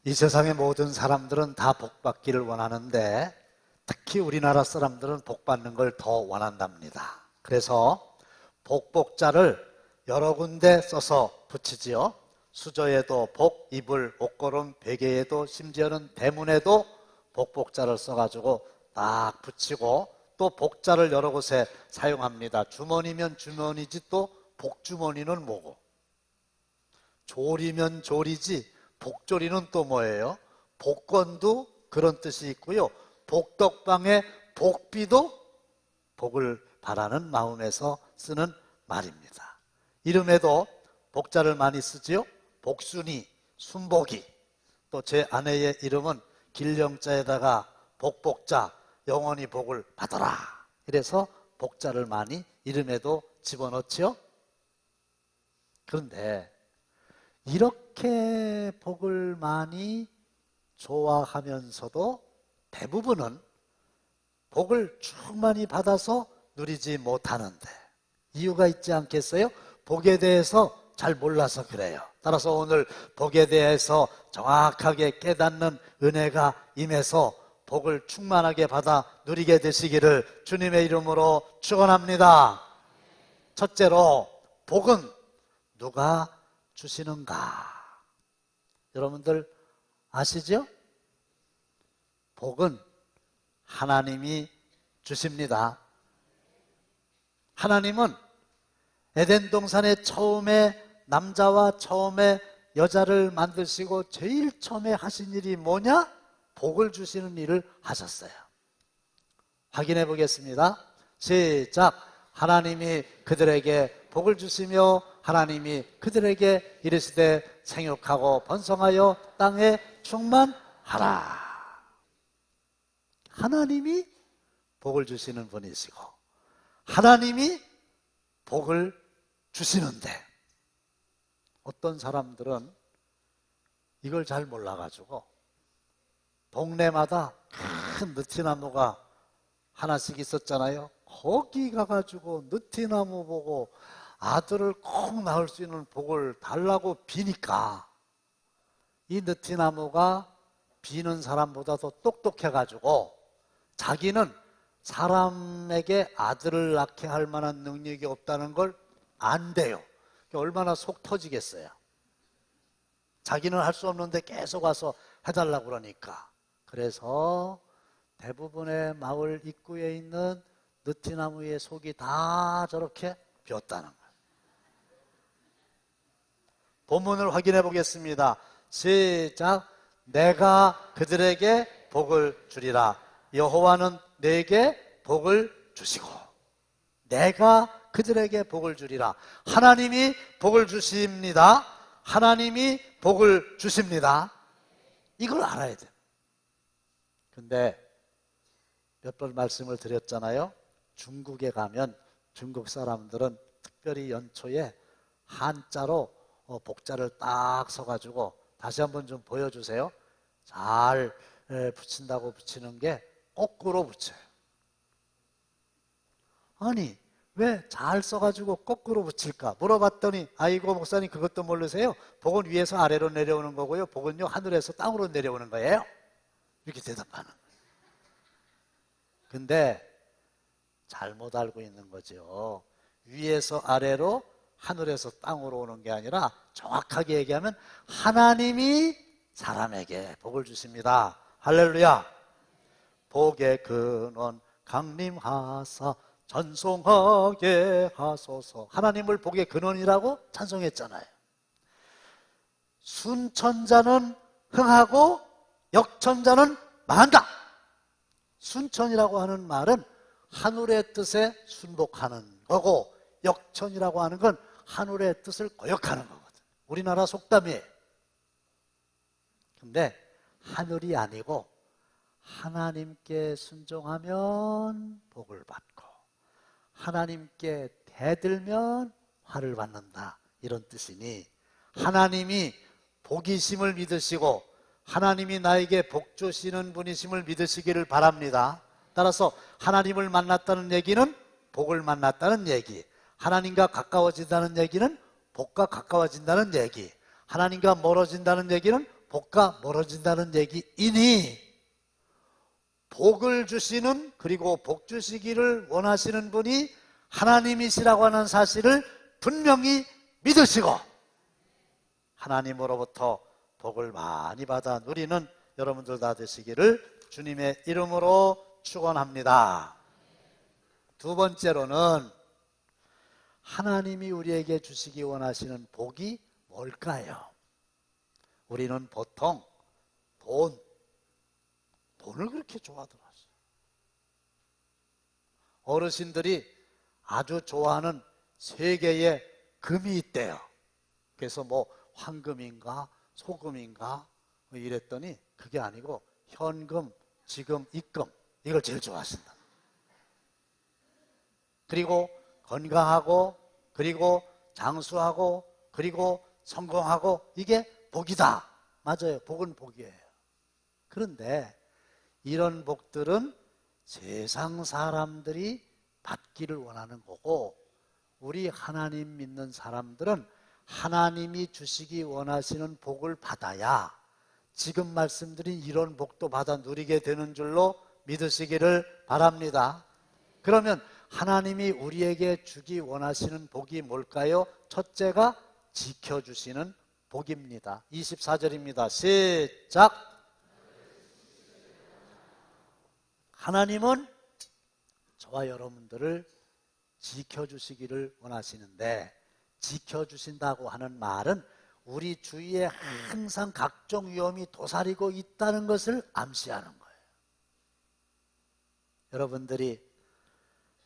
이 세상의 모든 사람들은 다 복 받기를 원하는데 특히 우리나라 사람들은 복 받는 걸 더 원한답니다. 그래서 복복자를 여러 군데 써서 붙이지요. 수저에도 복, 이불, 옷걸음, 베개에도 심지어는 대문에도 복복자를 써가지고 딱 붙이고 또 복자를 여러 곳에 사용합니다. 주머니면 주머니지 또 복주머니는 뭐고, 조리면 조리지 복조리는 또 뭐예요? 복권도 그런 뜻이 있고요. 복덕방에 복비도 복을 바라는 마음에서 쓰는 말입니다. 이름에도 복자를 많이 쓰지요. 복순이, 순복이. 또 제 아내의 이름은 길령자에다가 복복자, 영원히 복을 받아라. 이래서 복자를 많이 이름에도 집어넣지요. 그런데 이렇게 복을 많이 좋아하면서도 대부분은 복을 충만히 받아서 누리지 못하는데 이유가 있지 않겠어요? 복에 대해서 잘 몰라서 그래요. 따라서 오늘 복에 대해서 정확하게 깨닫는 은혜가 임해서 복을 충만하게 받아 누리게 되시기를 주님의 이름으로 축원합니다. 첫째로, 복은 누가 주시는가? 여러분들 아시죠? 복은 하나님이 주십니다. 하나님은 에덴 동산에 처음에 남자와 처음에 여자를 만드시고 제일 처음에 하신 일이 뭐냐? 복을 주시는 일을 하셨어요. 확인해 보겠습니다. 시작. 하나님이 그들에게 복을 주시며 하나님이 그들에게 이르시되 생육하고 번성하여 땅에 충만하라. 하나님이 복을 주시는 분이시고 하나님이 복을 주시는데 어떤 사람들은 이걸 잘 몰라가지고 동네마다 큰 느티나무가 하나씩 있었잖아요. 거기 가가지고 느티나무 보고 아들을 꼭 낳을 수 있는 복을 달라고 비니까 이 느티나무가 비는 사람보다 더 똑똑해가지고 자기는 사람에게 아들을 낳게 할 만한 능력이 없다는 걸 안대요. 얼마나 속 터지겠어요. 자기는 할 수 없는데 계속 와서 해달라고 그러니까. 그래서 대부분의 마을 입구에 있는 느티나무의 속이 다 저렇게 비었다는 거예요. 본문을 확인해 보겠습니다. 시작. 내가 그들에게 복을 주리라. 여호와는 내게 복을 주시고 내가 그들에게 복을 주리라. 하나님이 복을 주십니다. 하나님이 복을 주십니다. 이걸 알아야 돼요. 근데 몇 번 말씀을 드렸잖아요. 중국에 가면 중국 사람들은 특별히 연초에 한자로 복자를 딱 써가지고 다시 한번 좀 보여주세요. 잘 붙인다고 붙이는 게 거꾸로 붙여요. 아니 왜 잘 써가지고 거꾸로 붙일까 물어봤더니 아이고 목사님 그것도 모르세요? 복은 위에서 아래로 내려오는 거고요. 복은요 하늘에서 땅으로 내려오는 거예요. 이렇게 대답하는 거예요. 근데 잘못 알고 있는 거죠. 위에서 아래로 하늘에서 땅으로 오는 게 아니라 정확하게 얘기하면 하나님이 사람에게 복을 주십니다. 할렐루야. 복의 근원 강림하사 찬송하게 하소서. 하나님을 복의 근원이라고 찬송했잖아요. 순천자는 흥하고 역천자는 망한다. 순천이라고 하는 말은 하늘의 뜻에 순복하는 거고 역천이라고 하는 건 하늘의 뜻을 거역하는 거거든. 우리나라 속담이에요. 근데 하늘이 아니고 하나님께 순종하면 복을 받고 하나님께 대들면 화를 받는다. 이런 뜻이니 하나님이 복이심을 믿으시고 하나님이 나에게 복 주시는 분이심을 믿으시기를 바랍니다. 따라서 하나님을 만났다는 얘기는 복을 만났다는 얘기, 하나님과 가까워진다는 얘기는 복과 가까워진다는 얘기, 하나님과 멀어진다는 얘기는 복과 멀어진다는 얘기이니 복을 주시는, 그리고 복 주시기를 원하시는 분이 하나님이시라고 하는 사실을 분명히 믿으시고 하나님으로부터 복을 많이 받아 누리는 여러분들 다 되시기를 주님의 이름으로 축원합니다. 두 번째로는 하나님이 우리에게 주시기 원하시는 복이 뭘까요? 우리는 보통 돈을 그렇게 좋아하더라고요. 어르신들이 아주 좋아하는 세 개의 금이 있대요. 그래서 뭐 황금인가 소금인가 뭐 이랬더니 그게 아니고 현금, 지금, 입금, 이걸 제일 좋아하신다. 그리고 건강하고, 그리고 장수하고, 그리고 성공하고, 이게 복이다. 맞아요. 복은 복이에요. 그런데 이런 복들은 세상 사람들이 받기를 원하는 거고, 우리 하나님 믿는 사람들은 하나님이 주시기 원하시는 복을 받아야 지금 말씀드린 이런 복도 받아 누리게 되는 줄로 믿으시기를 바랍니다. 그러면 하나님이 우리에게 주기 원하시는 복이 뭘까요? 첫째가 지켜주시는 복입니다. 24절입니다. 시작! 하나님은 저와 여러분들을 지켜주시기를 원하시는데, 지켜주신다고 하는 말은 우리 주위에 항상 각종 위험이 도사리고 있다는 것을 암시하는 거예요. 여러분들이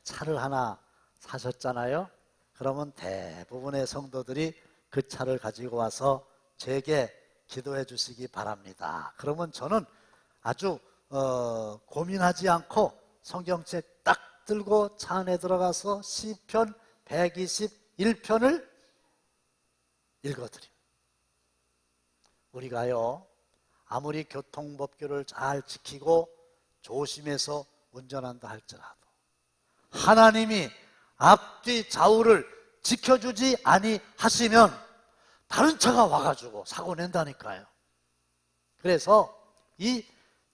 차를 하나 사셨잖아요. 그러면 대부분의 성도들이 그 차를 가지고 와서 제게 기도해 주시기 바랍니다. 그러면 저는 아주 고민하지 않고 성경책 딱 들고 차 안에 들어가서 시편 121편을 읽어드립니다. 우리가요, 아무리 교통법규를 잘 지키고 조심해서 운전한다 할지라도 하나님이 앞뒤 좌우를 지켜주지 아니하시면 다른 차가 와가지고 사고 낸다니까요. 그래서 이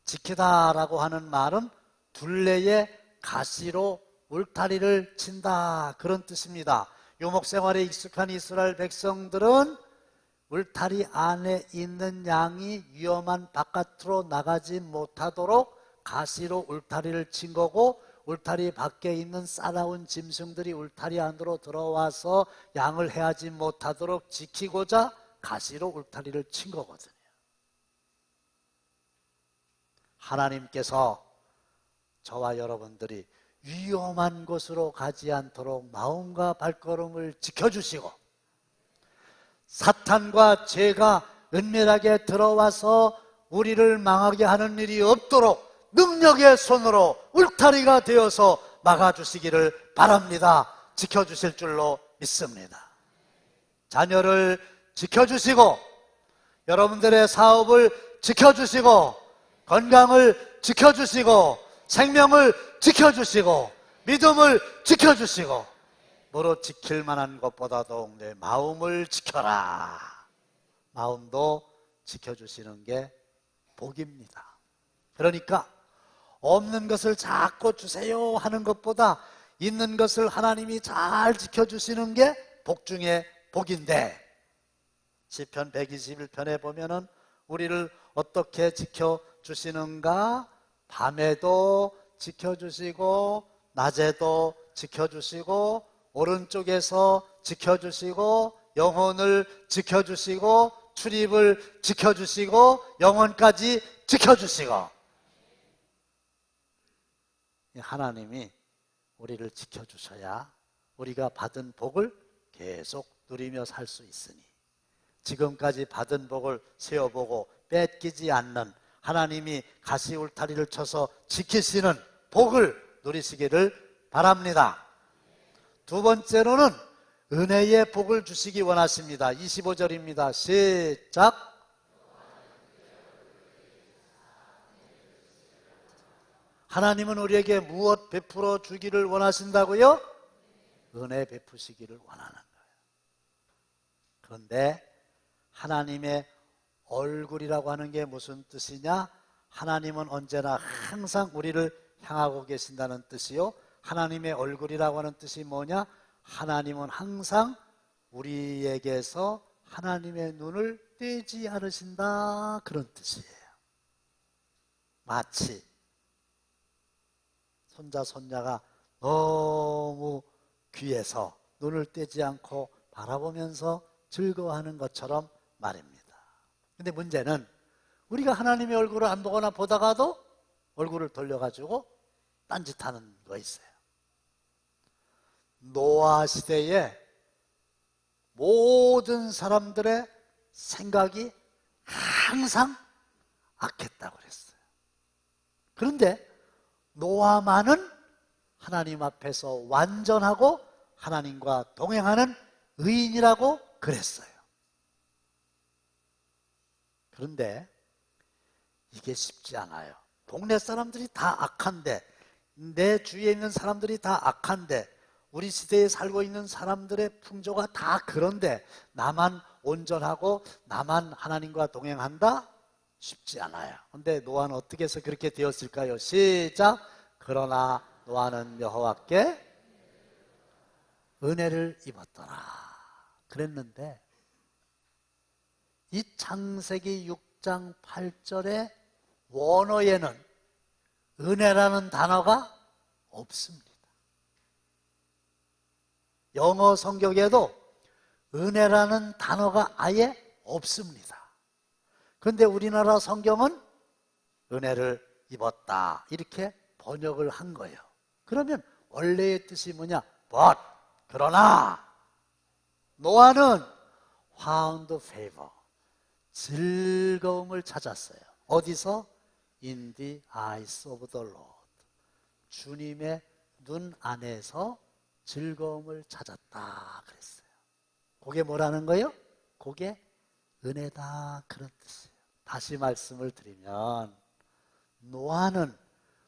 지키다라고 하는 말은 둘레에 가시로 울타리를 친다, 그런 뜻입니다. 유목생활에 익숙한 이스라엘 백성들은 울타리 안에 있는 양이 위험한 바깥으로 나가지 못하도록 가시로 울타리를 친 거고, 울타리 밖에 있는 싸나운 짐승들이 울타리 안으로 들어와서 양을 해하지 못하도록 지키고자 가시로 울타리를 친 거거든요. 하나님께서 저와 여러분들이 위험한 곳으로 가지 않도록 마음과 발걸음을 지켜주시고, 사탄과 죄가 은밀하게 들어와서 우리를 망하게 하는 일이 없도록 능력의 손으로 울타리가 되어서 막아주시기를 바랍니다. 지켜주실 줄로 믿습니다. 자녀를 지켜주시고, 여러분들의 사업을 지켜주시고, 건강을 지켜주시고, 생명을 지켜주시고, 믿음을 지켜주시고, 무릇 지킬 만한 것보다도 내 마음을 지켜라. 마음도 지켜주시는 게 복입니다. 그러니까 없는 것을 자꾸 주세요 하는 것보다 있는 것을 하나님이 잘 지켜주시는 게 복 중에 복인데, 시편 121편에 보면은 우리를 어떻게 지켜주시는가? 밤에도 지켜주시고, 낮에도 지켜주시고, 오른쪽에서 지켜주시고, 영혼을 지켜주시고, 출입을 지켜주시고, 영혼까지 지켜주시고, 하나님이 우리를 지켜주셔야 우리가 받은 복을 계속 누리며 살 수 있으니, 지금까지 받은 복을 세어보고 뺏기지 않는, 하나님이 가시 울타리를 쳐서 지키시는 복을 누리시기를 바랍니다. 두 번째로는 은혜의 복을 주시기 원하십니다. 25절입니다. 시작! 하나님은 우리에게 무엇 베풀어 주기를 원하신다고요? 은혜 베푸시기를 원하는 거예요. 그런데 하나님의 얼굴이라고 하는 게 무슨 뜻이냐? 하나님은 언제나 항상 우리를 향하고 계신다는 뜻이요. 하나님의 얼굴이라고 하는 뜻이 뭐냐? 하나님은 항상 우리에게서 하나님의 눈을 떼지 않으신다, 그런 뜻이에요. 마치 손자 손녀가 너무 귀해서 눈을 떼지 않고 바라보면서 즐거워하는 것처럼 말입니다. 근데 문제는 우리가 하나님의 얼굴을 안 보거나 보다가도 얼굴을 돌려가지고 딴짓하는 거 있어요. 노아 시대에 모든 사람들의 생각이 항상 악했다고 그랬어요. 그런데 노아만은 하나님 앞에서 완전하고 하나님과 동행하는 의인이라고 그랬어요. 그런데 이게 쉽지 않아요. 동네 사람들이 다 악한데, 내 주위에 있는 사람들이 다 악한데, 우리 시대에 살고 있는 사람들의 풍조가 다 그런데 나만 온전하고 나만 하나님과 동행한다? 쉽지 않아요. 근데 노아는 어떻게 해서 그렇게 되었을까요? 시작! 그러나 노아는 여호와께 은혜를 입었더라 그랬는데, 이 창세기 6장 8절의 원어에는 은혜라는 단어가 없습니다. 영어 성경에도 은혜라는 단어가 아예 없습니다. 그런데 우리나라 성경은 은혜를 입었다 이렇게 번역을 한 거예요. 그러면 원래의 뜻이 뭐냐? But, 그러나 노아는 found favor, 즐거움을 찾았어요. 어디서? In the eyes of the Lord, 주님의 눈 안에서 즐거움을 찾았다 그랬어요. 그게 뭐라는 거예요? 그게 은혜다, 그런 뜻이에요. 다시 말씀을 드리면 노아는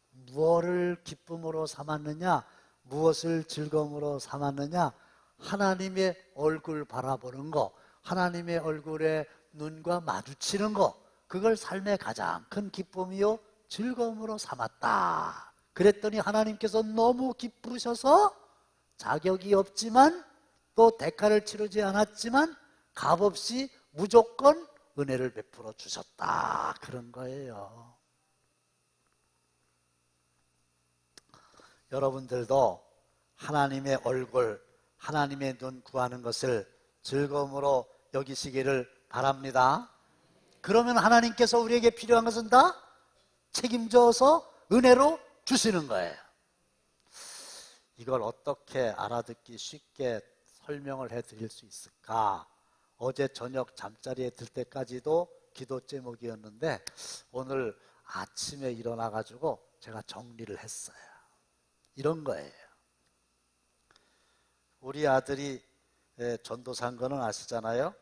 무엇을 기쁨으로 삼았느냐? 무엇을 즐거움으로 삼았느냐? 하나님의 얼굴 바라보는 거, 하나님의 얼굴에 눈과 마주치는 거, 그걸 삶의 가장 큰 기쁨이요 즐거움으로 삼았다. 그랬더니 하나님께서 너무 기쁘셔서 자격이 없지만 또 대가를 치르지 않았지만 값없이 무조건 은혜를 베풀어 주셨다, 그런 거예요. 여러분들도 하나님의 얼굴, 하나님의 눈 구하는 것을 즐거움으로 여기시기를 바랍니다. 그러면 하나님께서 우리에게 필요한 것은 다 책임져서 은혜로 주시는 거예요. 이걸 어떻게 알아듣기 쉽게 설명을 해드릴 수 있을까? 어제 저녁 잠자리에 들 때까지도 기도 제목이었는데 오늘 아침에 일어나가지고 제가 정리를 했어요. 이런 거예요. 우리 아들이 전도사인 거는 아시잖아요.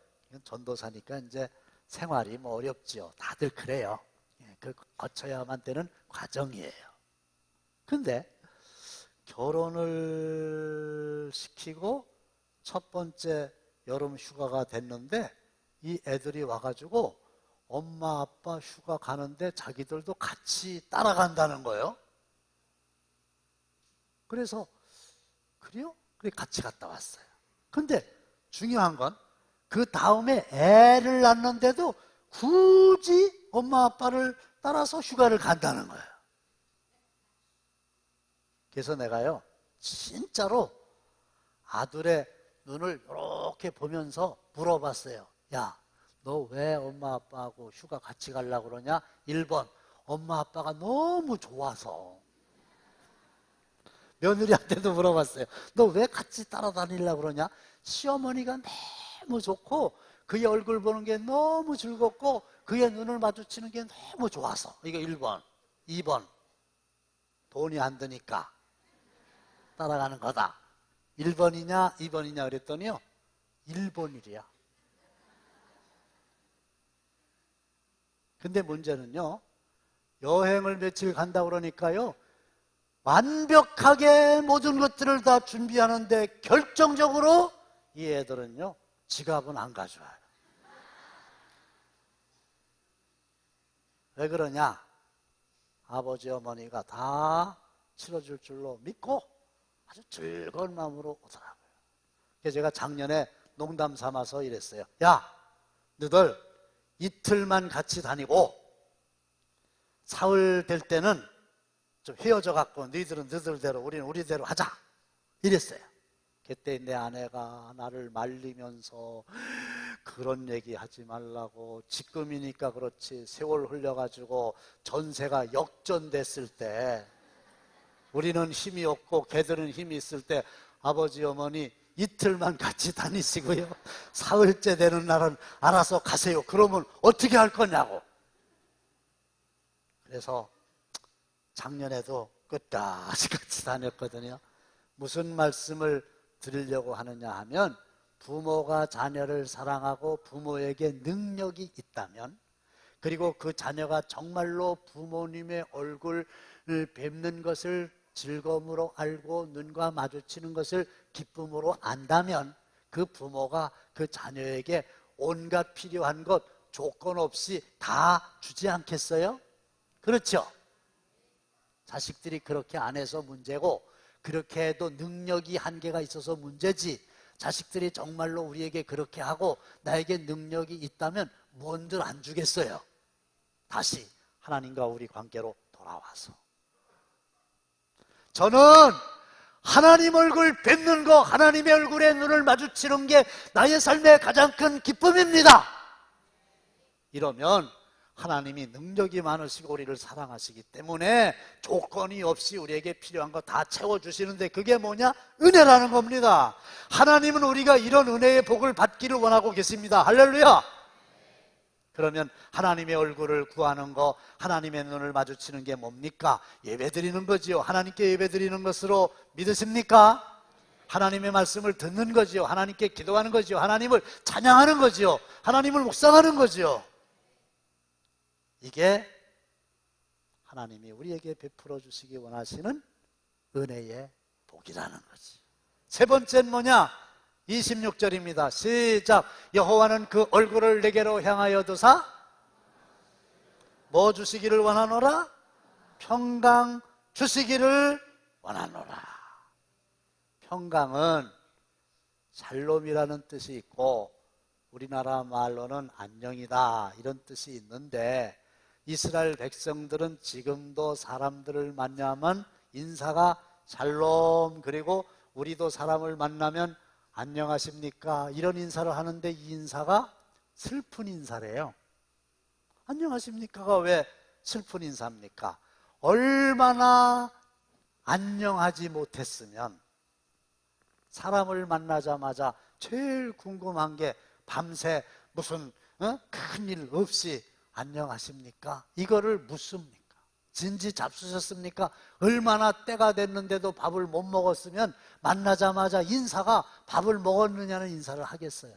전도사니까 이제 생활이 뭐 어렵지요. 다들 그래요. 그 거쳐야만 되는 과정이에요. 근데 결혼을 시키고 첫 번째 여름 휴가가 됐는데 이 애들이 와가지고 엄마 아빠 휴가 가는데 자기들도 같이 따라간다는 거예요. 그래서 그래요? 그래 같이 갔다 왔어요. 근데 중요한 건 그 다음에 애를 낳는데도 굳이 엄마 아빠를 따라서 휴가를 간다는 거예요. 그래서 내가요 진짜로 아들의 눈을 이렇게 보면서 물어봤어요. 야, 너 왜 엄마 아빠하고 휴가 같이 가려고 그러냐? 1번, 엄마 아빠가 너무 좋아서. 며느리한테도 물어봤어요. 너 왜 같이 따라다니려고 그러냐? 시어머니가 너무 좋고 그의 얼굴 보는 게 너무 즐겁고 그의 눈을 마주치는 게 너무 좋아서. 이거 1번. 2번, 돈이 안 드니까 따라가는 거다. 1번이냐 2번이냐 그랬더니요 1번이래요. 근데 문제는요 여행을 며칠 간다 그러니까요 완벽하게 모든 것들을 다 준비하는데 결정적으로 이 애들은요 지갑은 안 가져와요. 왜 그러냐? 아버지 어머니가 다 치러줄 줄로 믿고 아주 즐거운 마음으로 오더라고요. 그래서 제가 작년에 농담 삼아서 이랬어요. 야, 너들 이틀만 같이 다니고 사흘 될 때는 좀 헤어져 갖고 너희들은 너희들대로 우리는 우리대로 하자, 이랬어요. 그때 내 아내가 나를 말리면서 그런 얘기 하지 말라고, 지금이니까 그렇지 세월 흘려가지고 전세가 역전됐을 때, 우리는 힘이 없고 걔들은 힘이 있을 때 아버지 어머니 이틀만 같이 다니시고요, 사흘째 되는 날은 알아서 가세요. 그러면 어떻게 할 거냐고. 그래서 작년에도 끝까지 같이 다녔거든요. 무슨 말씀을 드리려고 하느냐 하면, 부모가 자녀를 사랑하고 부모에게 능력이 있다면, 그리고 그 자녀가 정말로 부모님의 얼굴을 뵙는 것을 즐거움으로 알고 눈과 마주치는 것을 기쁨으로 안다면, 그 부모가 그 자녀에게 온갖 필요한 것 조건 없이 다 주지 않겠어요? 그렇죠? 자식들이 그렇게 안 해서 문제고, 그렇게 해도 능력이 한계가 있어서 문제지, 자식들이 정말로 우리에게 그렇게 하고 나에게 능력이 있다면 뭔들 안 주겠어요? 다시 하나님과 우리 관계로 돌아와서 저는 하나님 얼굴 뵙는 거, 하나님의 얼굴에 눈을 마주치는 게 나의 삶의 가장 큰 기쁨입니다. 이러면 하나님이 능력이 많으시고 우리를 사랑하시기 때문에 조건이 없이 우리에게 필요한 거 다 채워주시는데, 그게 뭐냐? 은혜라는 겁니다. 하나님은 우리가 이런 은혜의 복을 받기를 원하고 계십니다. 할렐루야! 그러면 하나님의 얼굴을 구하는 거, 하나님의 눈을 마주치는 게 뭡니까? 예배드리는 거지요. 하나님께 예배드리는 것으로 믿으십니까? 하나님의 말씀을 듣는 거지요. 하나님께 기도하는 거지요. 하나님을 찬양하는 거지요. 하나님을 묵상하는 거지요. 이게 하나님이 우리에게 베풀어 주시기 원하시는 은혜의 복이라는 거지. 세 번째는 뭐냐? 26절입니다. 시작. 여호와는 그 얼굴을 내게로 향하여 두사 뭐 주시기를 원하노라? 평강 주시기를 원하노라. 평강은 샬롬이라는 뜻이 있고, 우리나라 말로는 안녕이다 이런 뜻이 있는데, 이스라엘 백성들은 지금도 사람들을 만나면 인사가 샬롬, 그리고 우리도 사람을 만나면 안녕하십니까 이런 인사를 하는데, 이 인사가 슬픈 인사래요. 안녕하십니까가 왜 슬픈 인사입니까? 얼마나 안녕하지 못했으면 사람을 만나자마자 제일 궁금한 게 밤새 무슨 큰일 없이 안녕하십니까? 이거를 묻습니까? 진지 잡수셨습니까? 얼마나 때가 됐는데도 밥을 못 먹었으면 만나자마자 인사가 밥을 먹었느냐는 인사를 하겠어요.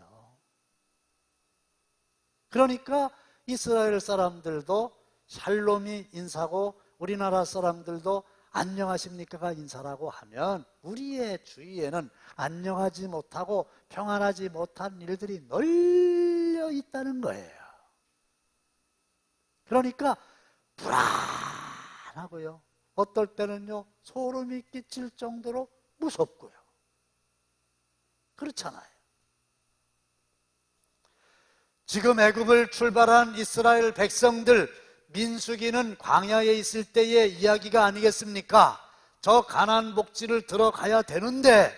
그러니까 이스라엘 사람들도 샬롬이 인사고 우리나라 사람들도 안녕하십니까가 인사라고 하면, 우리의 주위에는 안녕하지 못하고 평안하지 못한 일들이 널려 있다는 거예요. 그러니까 불안하고요, 어떨 때는요 소름이 끼칠 정도로 무섭고요. 그렇잖아요. 지금 애굽을 출발한 이스라엘 백성들, 민수기는 광야에 있을 때의 이야기가 아니겠습니까? 저 가나안 복지를 들어가야 되는데,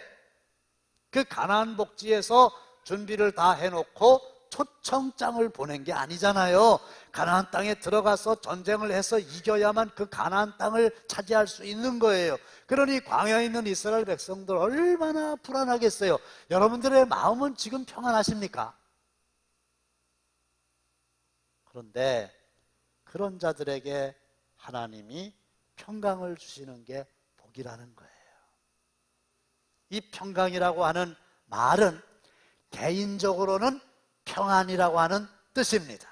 그 가나안 복지에서 준비를 다 해놓고 초청장을 보낸 게 아니잖아요. 가나안 땅에 들어가서 전쟁을 해서 이겨야만 그 가나안 땅을 차지할 수 있는 거예요. 그러니 광야에 있는 이스라엘 백성들 얼마나 불안하겠어요. 여러분들의 마음은 지금 평안하십니까? 그런데 그런 자들에게 하나님이 평강을 주시는 게 복이라는 거예요. 이 평강이라고 하는 말은 개인적으로는 평안이라고 하는 뜻입니다.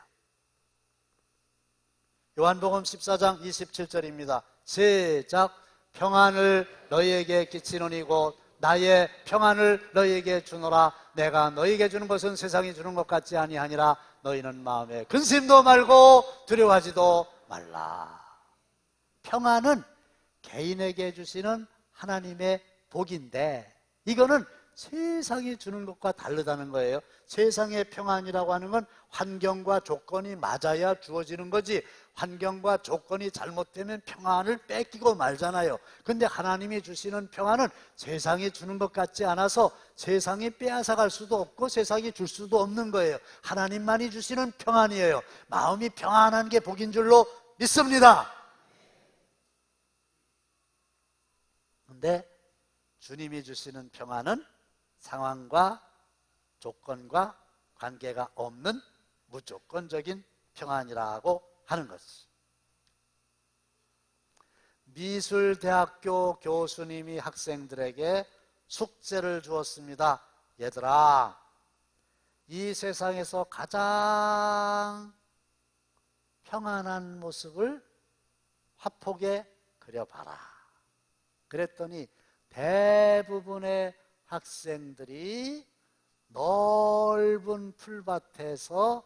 요한복음 14장 27절입니다. 시작. 평안을 너희에게 끼치노니 곧 나의 평안을 너희에게 주노라. 내가 너희에게 주는 것은 세상이 주는 것 같지 아니하니라. 너희는 마음에 근심도 말고 두려워하지도 말라. 평안은 개인에게 주시는 하나님의 복인데 이거는 세상이 주는 것과 다르다는 거예요. 세상의 평안이라고 하는 건 환경과 조건이 맞아야 주어지는 거지, 환경과 조건이 잘못되면 평안을 뺏기고 말잖아요. 근데 하나님이 주시는 평안은 세상이 주는 것 같지 않아서 세상이 빼앗아갈 수도 없고 세상이 줄 수도 없는 거예요. 하나님만이 주시는 평안이에요. 마음이 평안한 게 복인 줄로 믿습니다. 근데 주님이 주시는 평안은 상황과 조건과 관계가 없는 무조건적인 평안이라고 하는 것이. 미술대학교 교수님이 학생들에게 숙제를 주었습니다. 얘들아, 이 세상에서 가장 평안한 모습을 화폭에 그려봐라. 그랬더니 대부분의 학생들이 넓은 풀밭에서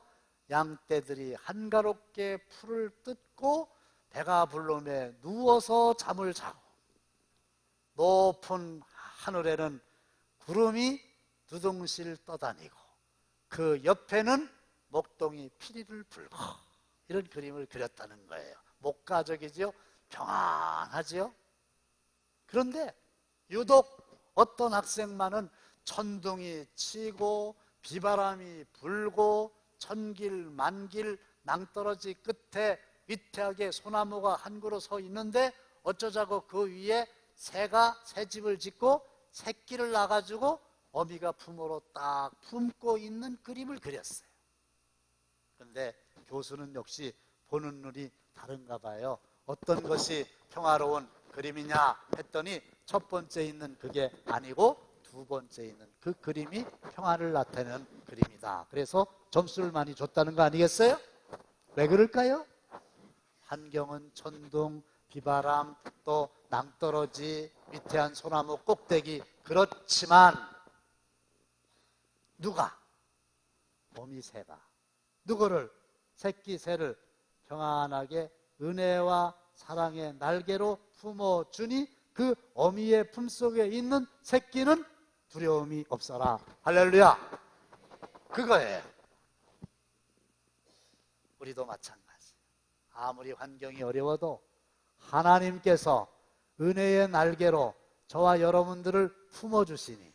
양떼들이 한가롭게 풀을 뜯고 배가 불러매 누워서 잠을 자고, 높은 하늘에는 구름이 두둥실 떠다니고 그 옆에는 목동이 피리를 불고, 이런 그림을 그렸다는 거예요. 목가적이죠? 평안하지요? 그런데 유독 어떤 학생만은 천둥이 치고 비바람이 불고 천길 만길 낭떠러지 끝에 위태하게 소나무가 한 그루 서 있는데 어쩌자고 그 위에 새가 새집을 짓고 새끼를 낳아가지고 어미가 부모로 딱 품고 있는 그림을 그렸어요. 그런데 교수는 역시 보는 눈이 다른가 봐요. 어떤 것이 평화로운 그림이냐 했더니 첫 번째 있는 그게 아니고 두 번째 있는 그 그림이 평화를 나타내는 그림이다. 그래서 점수를 많이 줬다는 거 아니겠어요? 왜 그럴까요? 환경은 천둥, 비바람, 또 낭떠러지, 위태한 소나무 꼭대기, 그렇지만 누가? 어미새가 누구를? 새끼 새를 평안하게 은혜와 사랑의 날개로 품어주니 그 어미의 품속에 있는 새끼는 두려움이 없어라. 할렐루야. 그거예요. 우리도 마찬가지. 아무리 환경이 어려워도 하나님께서 은혜의 날개로 저와 여러분들을 품어주시니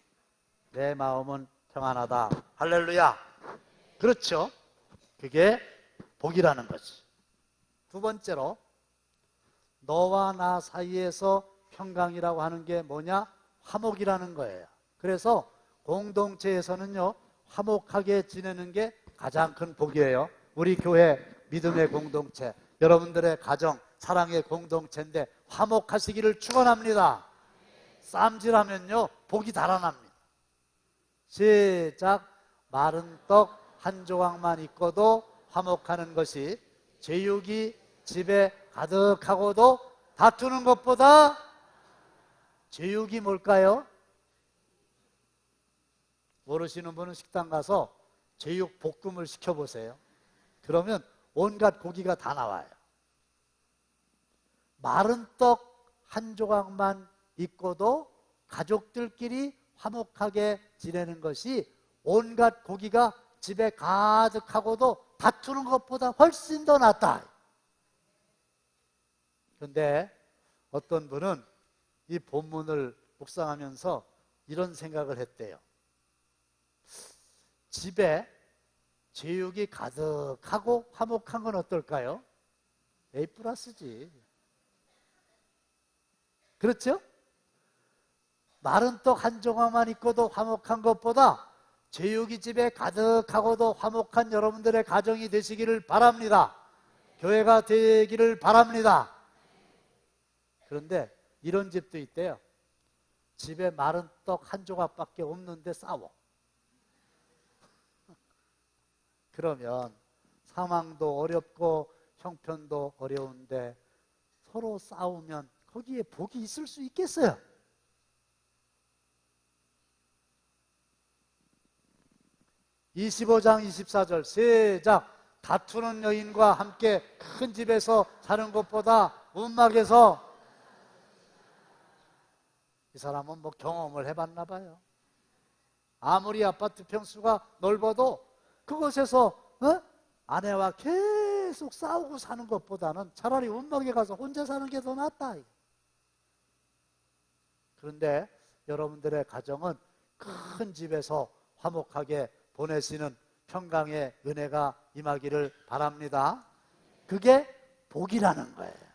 내 마음은 평안하다. 할렐루야. 그렇죠? 그게 복이라는 거지. 두 번째로, 너와 나 사이에서 평강이라고 하는 게 뭐냐? 화목이라는 거예요. 그래서 공동체에서는요, 화목하게 지내는 게 가장 큰 복이에요. 우리 교회 믿음의 공동체, 여러분들의 가정, 사랑의 공동체인데 화목하시기를 축원합니다. 쌈질하면요, 복이 달아납니다. 시작. 마른 떡 한 조각만 있고도 화목하는 것이 제육이 집에 가득하고도 다투는 것보다. 제육이 뭘까요? 모르시는 분은 식당 가서 제육 볶음을 시켜보세요. 그러면 온갖 고기가 다 나와요. 마른 떡 한 조각만 있고도 가족들끼리 화목하게 지내는 것이 온갖 고기가 집에 가득하고도 다투는 것보다 훨씬 더 낫다. 그런데 어떤 분은 이 본문을 묵상하면서 이런 생각을 했대요. 집에 제육이 가득하고 화목한 건 어떨까요? A 플러스지. 그렇죠? 마른 떡 한 조각만 있고도 화목한 것보다 제육이 집에 가득하고도 화목한 여러분들의 가정이 되시기를 바랍니다. 교회가 되기를 바랍니다. 그런데 이런 집도 있대요. 집에 마른 떡 한 조각밖에 없는데 싸워. 그러면 상황도 어렵고 형편도 어려운데 서로 싸우면 거기에 복이 있을 수 있겠어요? (25장 24절) 시작. 다투는 여인과 함께 큰 집에서 사는 것보다 움막에서, 이 사람은 뭐 경험을 해봤나 봐요. 아무리 아파트 평수가 넓어도 그곳에서 아내와 계속 싸우고 사는 것보다는 차라리 움막에 가서 혼자 사는 게 더 낫다. 그런데 여러분들의 가정은 큰 집에서 화목하게 보내시는 평강의 은혜가 임하기를 바랍니다. 그게 복이라는 거예요.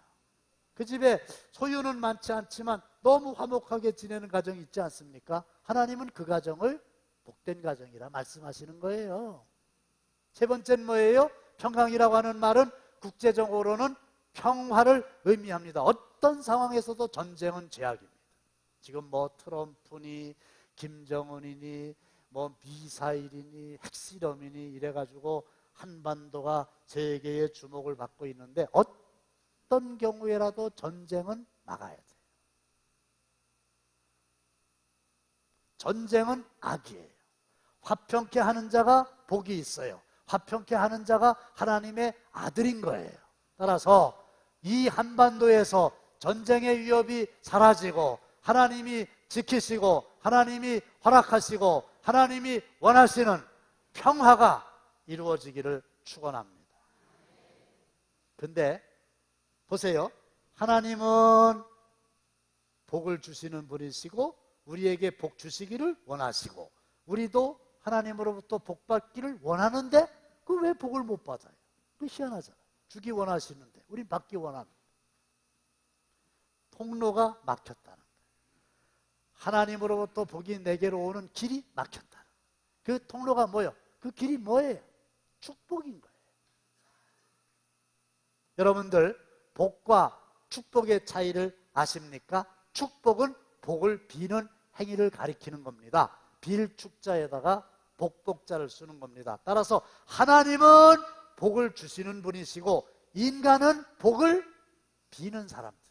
그 집에 소유는 많지 않지만 너무 화목하게 지내는 가정이 있지 않습니까? 하나님은 그 가정을 복된 가정이라 말씀하시는 거예요. 세 번째는 뭐예요? 평강이라고 하는 말은 국제적으로는 평화를 의미합니다. 어떤 상황에서도 전쟁은 죄악입니다. 지금 뭐 트럼프니 김정은이니 뭐 미사일이니 핵실험이니 이래가지고 한반도가 세계의 주목을 받고 있는데 어떤 경우에라도 전쟁은 막아야 돼요. 전쟁은 악이에요. 화평케 하는 자가 복이 있어요. 화평케 하는 자가 하나님의 아들인 거예요. 따라서 이 한반도에서 전쟁의 위협이 사라지고 하나님이 지키시고 하나님이 허락하시고 하나님이 원하시는 평화가 이루어지기를 축원합니다. 근데 보세요. 하나님은 복을 주시는 분이시고 우리에게 복 주시기를 원하시고 우리도 하나님으로부터 복 받기를 원하는데 그 왜 복을 못 받아요? 그 희한하잖아요. 주기 원하시는데 우린 받기 원하는데 통로가 막혔다는 거예요. 하나님으로부터 복이 내게로 오는 길이 막혔다는 거예요. 그 통로가 뭐예요? 그 길이 뭐예요? 축복인 거예요. 여러분들 복과 축복의 차이를 아십니까? 축복은 복을 비는 행위를 가리키는 겁니다. 빌 축자에다가 복복자를 쓰는 겁니다. 따라서 하나님은 복을 주시는 분이시고 인간은 복을 비는 사람들이에요.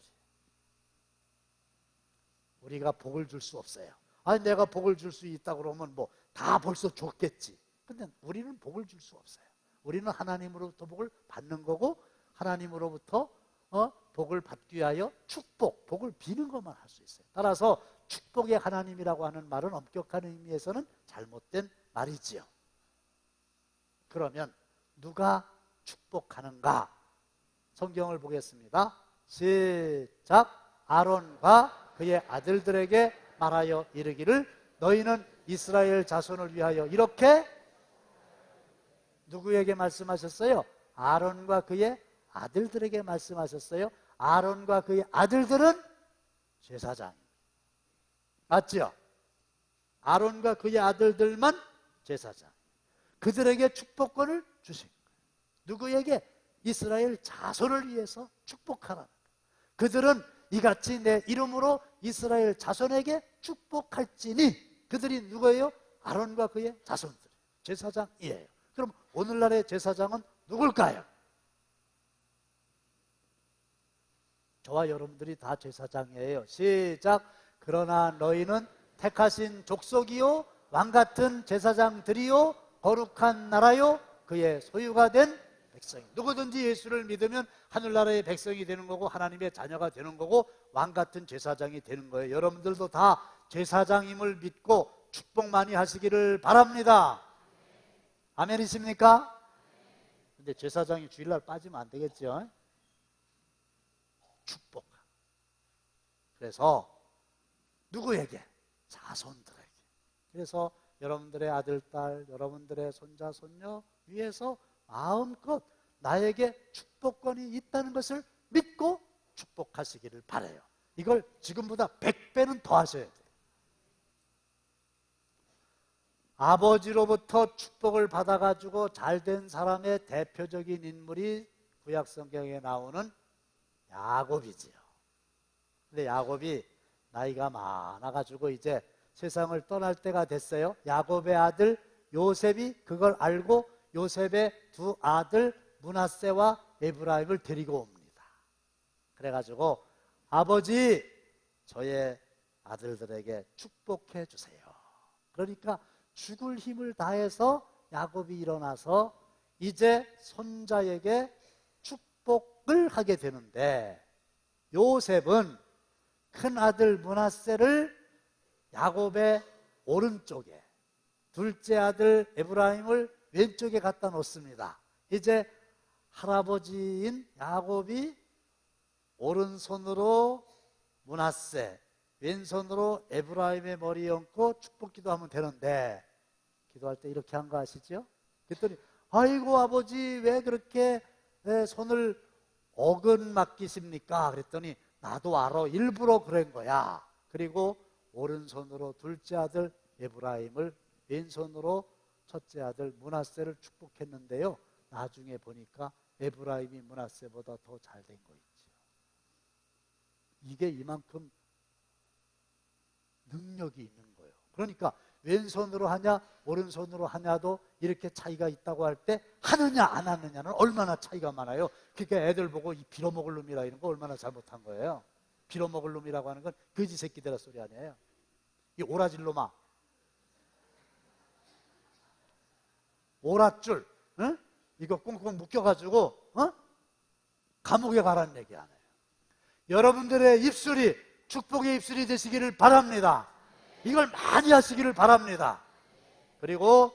우리가 복을 줄 수 없어요. 아니 내가 복을 줄 수 있다 그러면 뭐 다 벌써 줬겠지. 근데 우리는 복을 줄 수 없어요. 우리는 하나님으로부터 복을 받는 거고 하나님으로부터 복을 받기 위하여 축복, 복을 비는 것만 할 수 있어요. 따라서 축복의 하나님이라고 하는 말은 엄격한 의미에서는 잘못된 말이지요. 그러면 누가 축복하는가? 성경을 보겠습니다. 시작. 아론과 그의 아들들에게 말하여 이르기를 너희는 이스라엘 자손을 위하여 이렇게 누구에게 말씀하셨어요? 아론과 그의 아들들에게 말씀하셨어요. 아론과 그의 아들들은 제사장입니다. 맞죠? 아론과 그의 아들들만 제사장. 그들에게 축복권을 주신 거예요. 누구에게? 이스라엘 자손을 위해서 축복하라는 거예요. 그들은 이같이 내 이름으로 이스라엘 자손에게 축복할지니 그들이 누구예요? 아론과 그의 자손들. 제사장이에요. 그럼 오늘날의 제사장은 누굴까요? 저와 여러분들이 다 제사장이에요. 시작. 그러나 너희는 택하신 족속이요 왕같은 제사장들이요 거룩한 나라요 그의 소유가 된 백성이. 누구든지 예수를 믿으면 하늘나라의 백성이 되는 거고 하나님의 자녀가 되는 거고 왕같은 제사장이 되는 거예요. 여러분들도 다 제사장임을 믿고 축복 많이 하시기를 바랍니다. 아멘이십니까? 근데 제사장이 주일날 빠지면 안 되겠죠? 축복. 그래서 누구에게? 자손들에게. 그래서 여러분들의 아들, 딸, 여러분들의 손자, 손녀 위해서 마음껏 나에게 축복권이 있다는 것을 믿고 축복하시기를 바라요. 이걸 지금보다 100배는 더 하셔야 돼요. 아버지로부터 축복을 받아가지고 잘된 사람의 대표적인 인물이 구약 성경에 나오는 야곱이지요. 근데 야곱이 나이가 많아가지고 이제 세상을 떠날 때가 됐어요. 야곱의 아들 요셉이 그걸 알고 요셉의 두 아들 므낫세와 에브라임을 데리고 옵니다. 그래가지고 아버지 저의 아들들에게 축복해 주세요. 그러니까 죽을 힘을 다해서 야곱이 일어나서 이제 손자에게 축복을 하게 되는데, 요셉은 큰아들 므낫세를 야곱의 오른쪽에, 둘째 아들 에브라임을 왼쪽에 갖다 놓습니다. 이제 할아버지인 야곱이 오른손으로 므낫세, 왼손으로 에브라임의 머리에 얹고 축복 기도하면 되는데, 기도할 때 이렇게 한 거 아시죠? 그랬더니 아이고 아버지 왜 그렇게 손을 어근 맡기십니까? 그랬더니 나도 알아, 일부러 그런 거야. 그리고 오른손으로 둘째 아들 에브라임을, 왼손으로 첫째 아들 므낫세를 축복했는데요, 나중에 보니까 에브라임이 므낫세보다 더 잘 된 거 있죠. 이게 이만큼 능력이 있는 거예요. 그러니까 왼손으로 하냐 오른손으로 하냐도 이렇게 차이가 있다고 할 때 하느냐 안 하느냐는 얼마나 차이가 많아요. 그러니까 애들 보고 이 빌어먹을 놈이라 이런 거 얼마나 잘못한 거예요. 빌어먹을 놈이라고 하는 건 거지 새끼들아 소리 아니에요. 이 오라질 놈아, 오랏줄, 응? 이거 꽁꽁 묶여가지고 감옥에 가라는 얘기 아니에요. 여러분들의 입술이 축복의 입술이 되시기를 바랍니다. 이걸 많이 하시기를 바랍니다. 그리고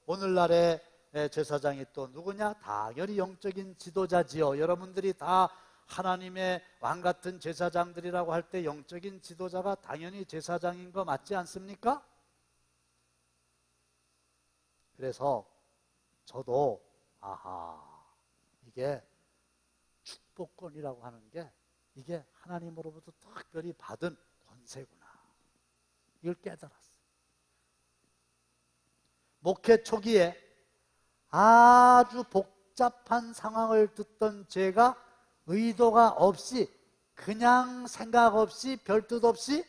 오늘날의 제사장이 또 누구냐? 당연히 영적인 지도자지요. 여러분들이 다 하나님의 왕같은 제사장들이라고 할 때 영적인 지도자가 당연히 제사장인 거 맞지 않습니까? 그래서 저도 이게 축복권이라고 하는 게 이게 하나님으로부터 특별히 받은 권세구나, 이걸 깨달았어요. 목회 초기에 아주 복잡한 상황을 듣던 제가 의도가 없이, 그냥 생각 없이, 별 뜻 없이,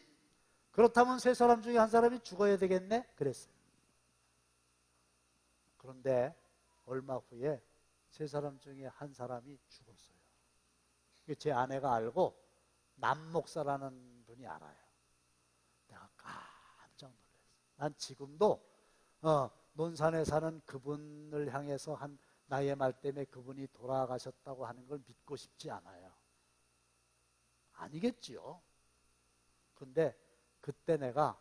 그렇다면 세 사람 중에 한 사람이 죽어야 되겠네 그랬어요. 그런데 얼마 후에 세 사람 중에 한 사람이 죽었어요. 제 아내가 알고, 남 목사라는 분이 알아요. 내가 깜짝 놀랐어요. 난 지금도 논산에 사는 그분을 향해서 한 나의 말 때문에 그분이 돌아가셨다고 하는 걸 믿고 싶지 않아요. 아니겠지요. 근데 그때 내가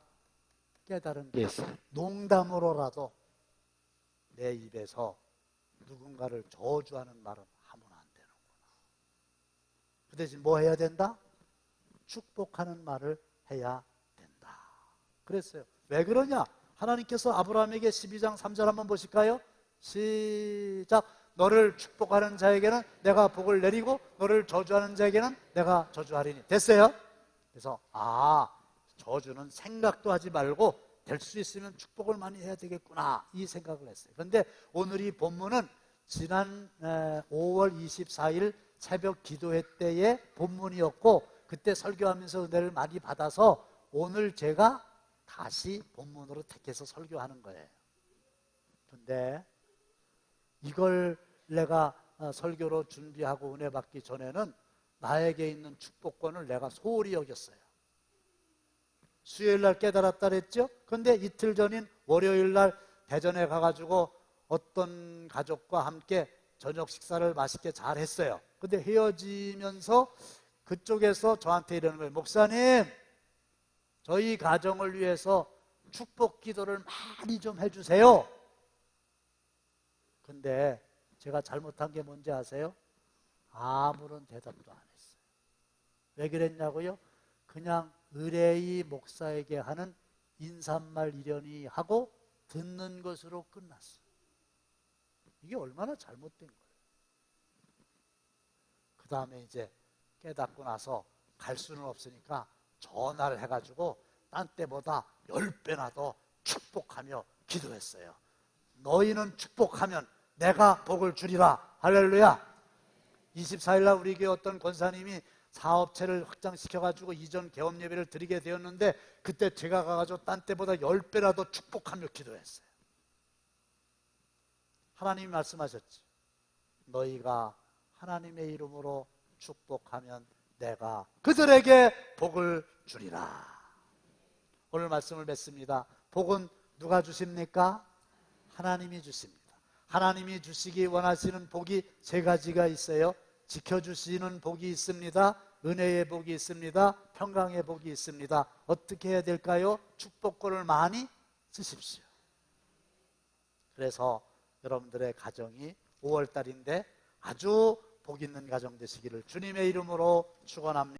깨달은 게 있어요. 농담으로라도 내 입에서 누군가를 저주하는 말은 하면 안 되는구나. 그 대신 뭐 해야 된다? 축복하는 말을 해야 된다. 그랬어요. 왜 그러냐? 하나님께서 아브라함에게 12장 3절 한번 보실까요? 시작. 너를 축복하는 자에게는 내가 복을 내리고 너를 저주하는 자에게는 내가 저주하리니. 됐어요? 그래서 저주는 생각도 하지 말고 될 수 있으면 축복을 많이 해야 되겠구나, 이 생각을 했어요. 그런데 오늘 이 본문은 지난 5월 24일 새벽 기도회 때의 본문이었고, 그때 설교하면서 은혜를 많이 받아서 오늘 제가 다시 본문으로 택해서 설교하는 거예요. 근데 이걸 내가 설교로 준비하고 은혜 받기 전에는 나에게 있는 축복권을 내가 소홀히 여겼어요. 수요일 날 깨달았다 그랬죠? 근데 이틀 전인 월요일 날 대전에 가가지고 어떤 가족과 함께 저녁 식사를 맛있게 잘 했어요. 근데 헤어지면서 그쪽에서 저한테 이러는 거예요. 목사님, 저희 가정을 위해서 축복 기도를 많이 좀 해주세요. 근데 제가 잘못한 게 뭔지 아세요? 아무런 대답도 안 했어요. 왜 그랬냐고요? 그냥 의뢰의 목사에게 하는 인사말 이련이 하고 듣는 것으로 끝났어요. 이게 얼마나 잘못된 거예요. 그 다음에 이제 깨닫고 나서 갈 수는 없으니까 전화를 해가지고 딴 때보다 10배나 더 축복하며 기도했어요. 너희는 축복하면 내가 복을 주리라. 할렐루야. 24일 날 우리 교회 어떤 권사님이 사업체를 확장시켜가지고 이전 개업 예배를 드리게 되었는데, 그때 제가 가가지고 딴 때보다 10배나 더 축복하며 기도했어요. 하나님이 말씀하셨지. 너희가 하나님의 이름으로 축복하면 내가 그들에게 복을 주리라. 오늘 말씀을 맺습니다. 복은 누가 주십니까? 하나님이 주십니다. 하나님이 주시기 원하시는 복이 세 가지가 있어요. 지켜주시는 복이 있습니다. 은혜의 복이 있습니다. 평강의 복이 있습니다. 어떻게 해야 될까요? 축복권을 많이 쓰십시오. 그래서 여러분들의 가정이 5월달인데 아주 복 있는 가정 되시기를 주님의 이름으로 축원합니다.